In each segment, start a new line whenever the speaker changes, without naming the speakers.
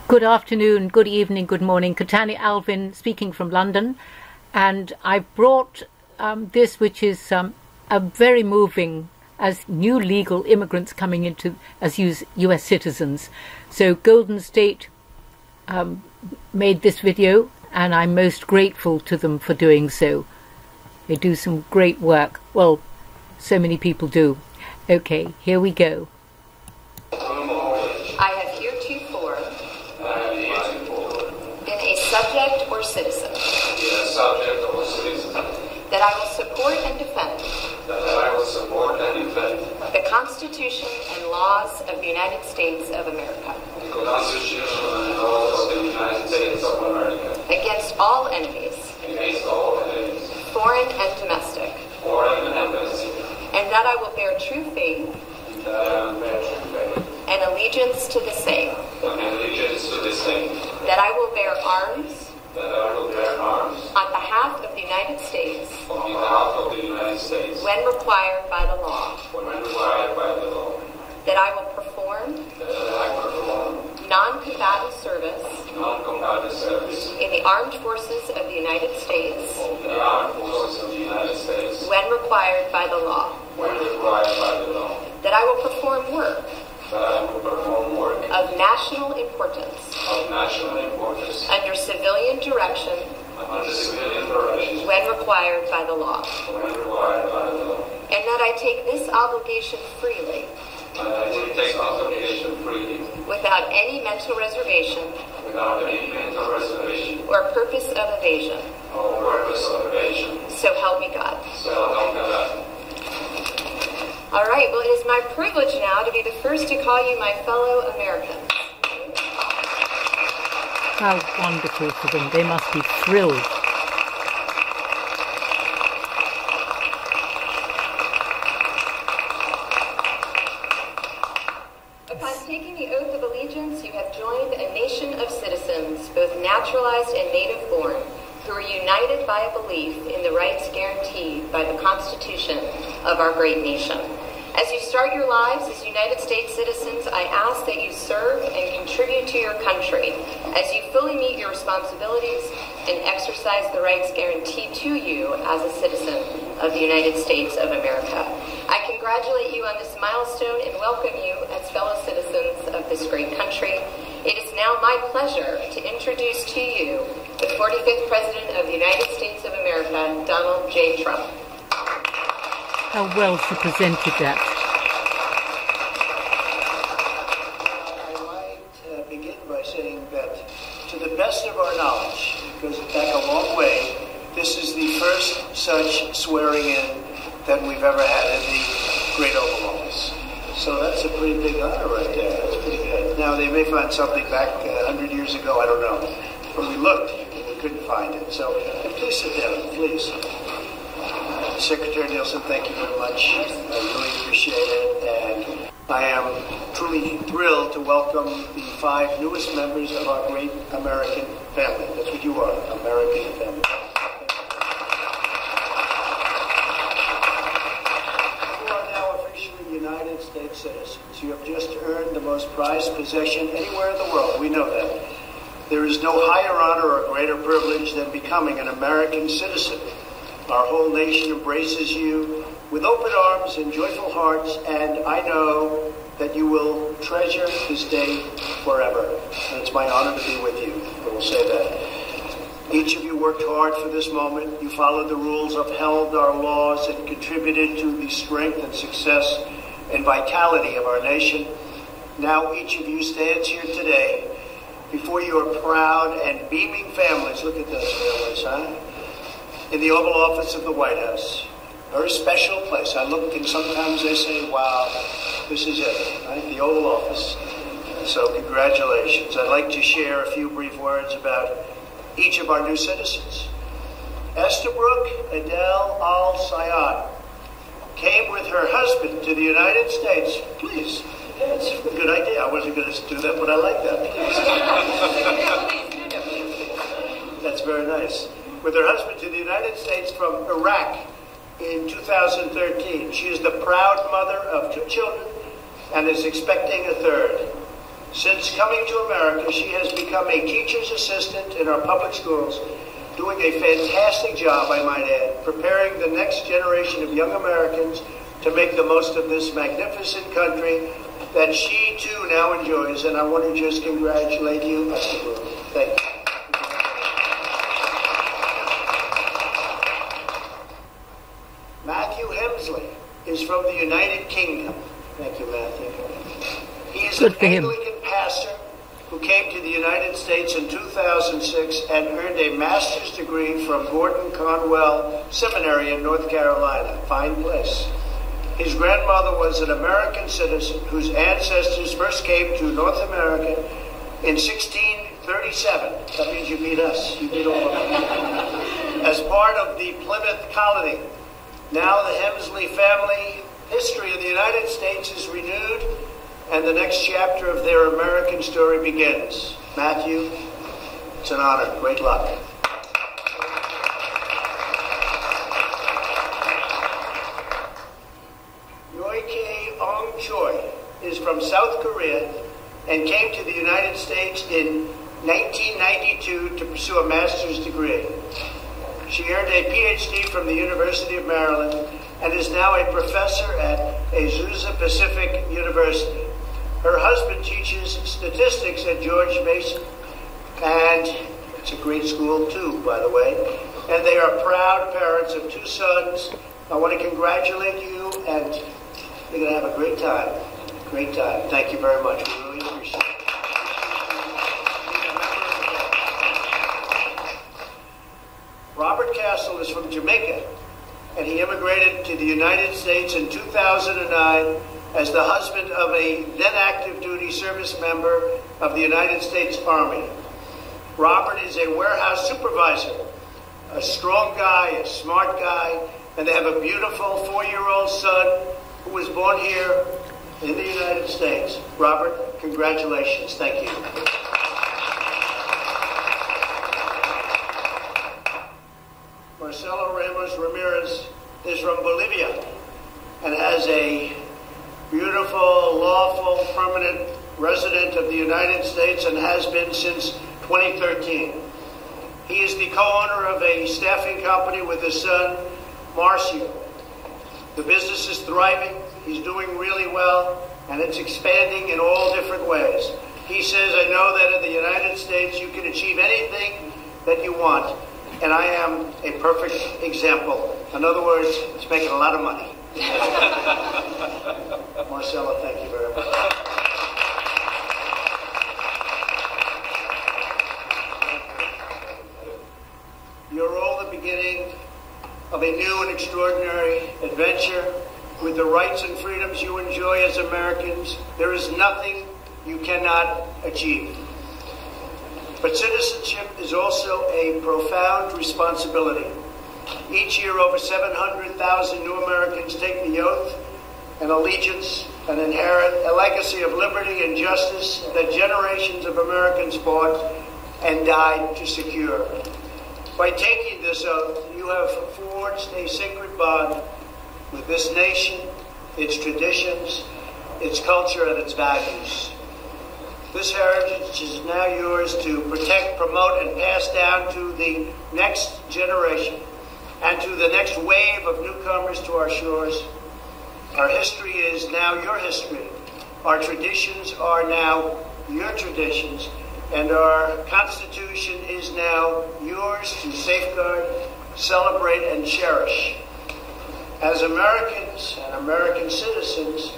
Good afternoon, good evening, good morning. Katani Alvin speaking from London, and I brought this, which is a very moving, as new legal immigrants coming into as U.S. citizens. So Golden State made this video, and I'm most grateful to them for doing so. They do some great work. Well, so many people do. Okay, here we go.
I have heretofore been a subject or citizen that I will support and defend the Constitution and laws of the United States of America against all enemies, foreign and domestic, and that I will bear true faith and allegiance to the same, that I will bear arms on behalf of the United States when required by the law, that I will perform non-combatant service in the armed forces of the United States when required by the law, that I will perform work of national importance under civilian direction when required by the law, and that I take this obligation freely without any mental reservation or purpose of evasion. So help me God. All right, well, it is my privilege now to be the first to call you my fellow Americans.
How wonderful for them. They must be thrilled.
Upon taking the oath of allegiance, you have joined a nation of citizens, both naturalized and native born, who are united by a belief in the rights guaranteed by the Constitution of our great nation. As you start your lives as United States citizens, I ask that you serve and contribute to your country as you fully meet your responsibilities and exercise the rights guaranteed to you as a citizen of the United States of America. I congratulate you on this milestone and welcome you as fellow citizens of this great country. It is now my pleasure to introduce to you the 45th President of the United States of America, Donald J. Trump.
How well she presented that.
I'd like to begin by saying that, to the best of our knowledge, it goes back a long way, this is the first such swearing in that we've ever had in the Great Oval Office. So that's a pretty big honor right there. That's pretty good. Now, they may find something back 100 years ago, I don't know. When we looked, we couldn't find it. So please sit down, please. Secretary Nielsen, thank you very much. I really appreciate it. And I am truly thrilled to welcome the 5 newest members of our great American family. That's what you are, American family. You are now officially United States citizens. You have just earned the most prized possession anywhere in the world. We know that. There is no higher honor or greater privilege than becoming an American citizen. Our whole nation embraces you with open arms and joyful hearts, and I know that you will treasure this day forever. And it's my honor to be with you. I will say that. Each of you worked hard for this moment. You followed the rules, upheld our laws, and contributed to the strength and success and vitality of our nation. Now each of you stands here today before your proud and beaming families. Look at those families, huh? In the Oval Office of the White House. Very special place. I look and sometimes they say, wow, this is it, right? The Oval Office. So congratulations. I'd like to share a few brief words about each of our new citizens. Estabrook Adel Al-Sayad came with her husband to the United States. Please. That's a good idea. I wasn't going to do that, but I like that. That's very nice. With her husband to the United States from Iraq in 2013. She is the proud mother of 2 children and is expecting a third. Since coming to America, she has become a teacher's assistant in our public schools, doing a fantastic job, I might add, preparing the next generation of young Americans to make the most of this magnificent country that she too now enjoys. And I want to just congratulate you, Mr. Brewer. Thank you. Matthew Hemsley is from the United Kingdom. Thank you, Matthew. He is an Anglican pastor who came to the United States in 2006 and earned a master's degree from Gordon Conwell Seminary in North Carolina. Fine place. His grandmother was an American citizen whose ancestors first came to North America in 1637. That means you beat us. You beat all of us. As part of the Plymouth colony. Now the Hemsley family history of the United States is renewed, and the next chapter of their American story begins. Matthew, it's an honor. Great luck. Choi is from South Korea and came to the United States in 1992 to pursue a master's degree. She earned a PhD from the University of Maryland and is now a professor at Azusa Pacific University. Her husband teaches statistics at George Mason, and it's a great school too, by the way, and they are proud parents of 2 sons. I want to congratulate you, and you're going to have a great time. Great time. Thank you very much. We really appreciate it. Robert Castle is from Jamaica, and he immigrated to the United States in 2009 as the husband of a then active duty service member of the United States Army. Robert is a warehouse supervisor, a strong guy, a smart guy, and they have a beautiful 4-year-old son who was born here in the United States. Robert, congratulations. Thank you. Marcelo Ramos Ramirez is from Bolivia and has a beautiful, lawful, permanent resident of the United States and has been since 2013. He is the co-owner of a staffing company with his son, Marcio. The business is thriving, he's doing really well, and it's expanding in all different ways. He says, I know that in the United States you can achieve anything that you want, and I am a perfect example. In other words, it's making a lot of money. Marcella, thank you very much. You're all the beginning of a new and extraordinary adventure. With the rights and freedoms you enjoy as Americans, there is nothing you cannot achieve. But citizenship is also a profound responsibility. Each year, over 700,000 new Americans take the oath and allegiance and inherit a legacy of liberty and justice that generations of Americans fought and died to secure. By taking this oath, you have forged a sacred bond with this nation, its traditions, its culture, and its values. This heritage is now yours to protect, promote, and pass down to the next generation and to the next wave of newcomers to our shores. Our history is now your history. Our traditions are now your traditions. And our Constitution is now yours to safeguard, celebrate, and cherish. As Americans and American citizens,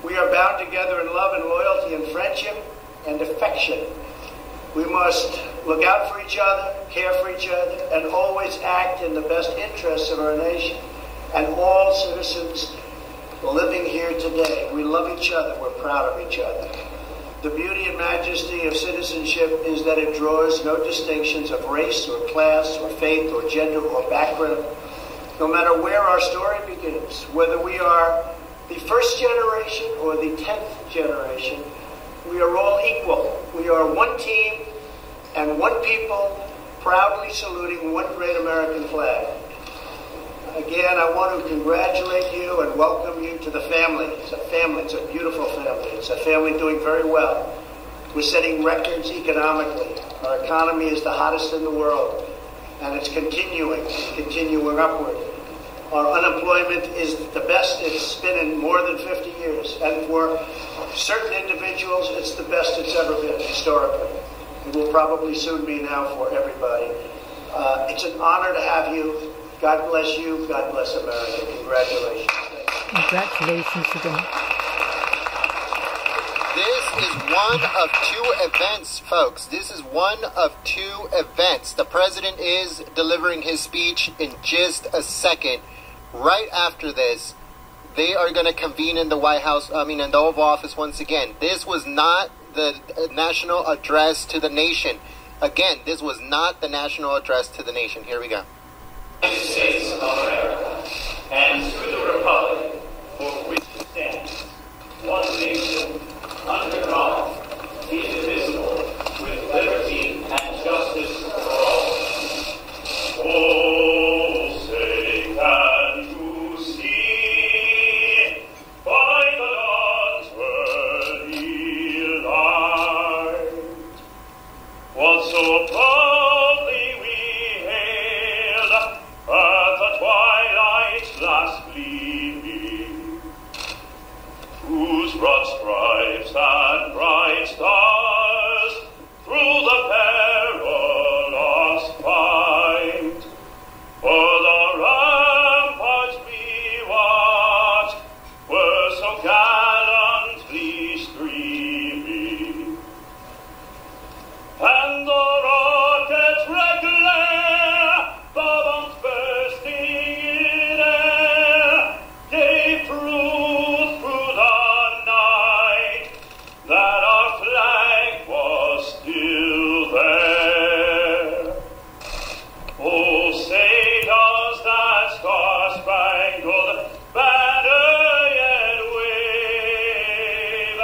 we are bound together in love and loyalty and friendship and affection. We must look out for each other, care for each other, and always act in the best interests of our nation and all citizens living here today. We love each other. We're proud of each other. The beauty and majesty of citizenship is that it draws no distinctions of race or class or faith or gender or background. No matter where our story begins, whether we are the first generation or the 10th generation, we are all equal. We are one team and one people, proudly saluting one great American flag. Again, I want to congratulate you and welcome you to the family. It's a family. It's a beautiful family. It's a family doing very well. We're setting records economically. Our economy is the hottest in the world, and it's continuing upward. Our unemployment is the best it's been in more than 50 years, and for certain individuals, it's the best it's ever been historically. It will probably soon be now for everybody. It's an honor to have you. God bless you. God bless America. Congratulations.
Congratulations to them.
This is one of two events, folks. This is one of two events. The president is delivering his speech in just a second. Right after this, they are going to convene in the White House, in the Oval Office once again. This was not the national address to the nation. Again, this was not the national address to the nation. Here we go.
United States of America, and to the republic for which it stands, one nation, under God, indivisible, with liberty and justice for all. Oh, say can you see by the dawn's early light what so proudly we hailed at the twilight's last gleaming, whose broad stripes and bright stars through the perilous fight for the ramparts we watched were so gallantly streaming, and the rocket's red glare, the bombs bursting in air, gave proof through the night that our flag was still there. Oh, say does that star-spangled banner yet wave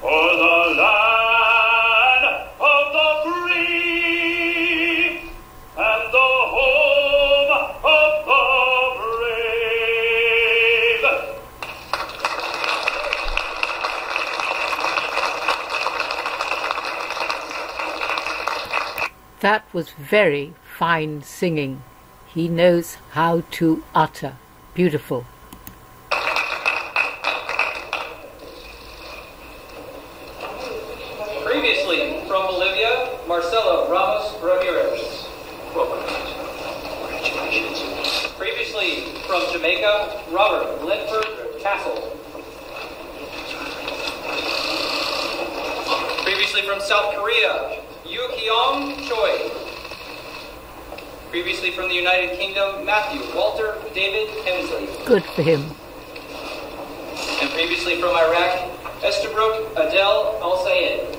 for the land of the free and the home of the brave.
That was very fine singing. He knows how to utter. Beautiful.
Previously from Bolivia, Marcelo Ramos Ramirez.
Congratulations.
Previously from Jamaica, Robert Linford Castle. Previously from South Korea, Yoo Kyung Choi. Previously from the United Kingdom, Matthew Walter David Hensley.
Good for him.
And previously from Iraq, Estabrook Adel Al Sayed.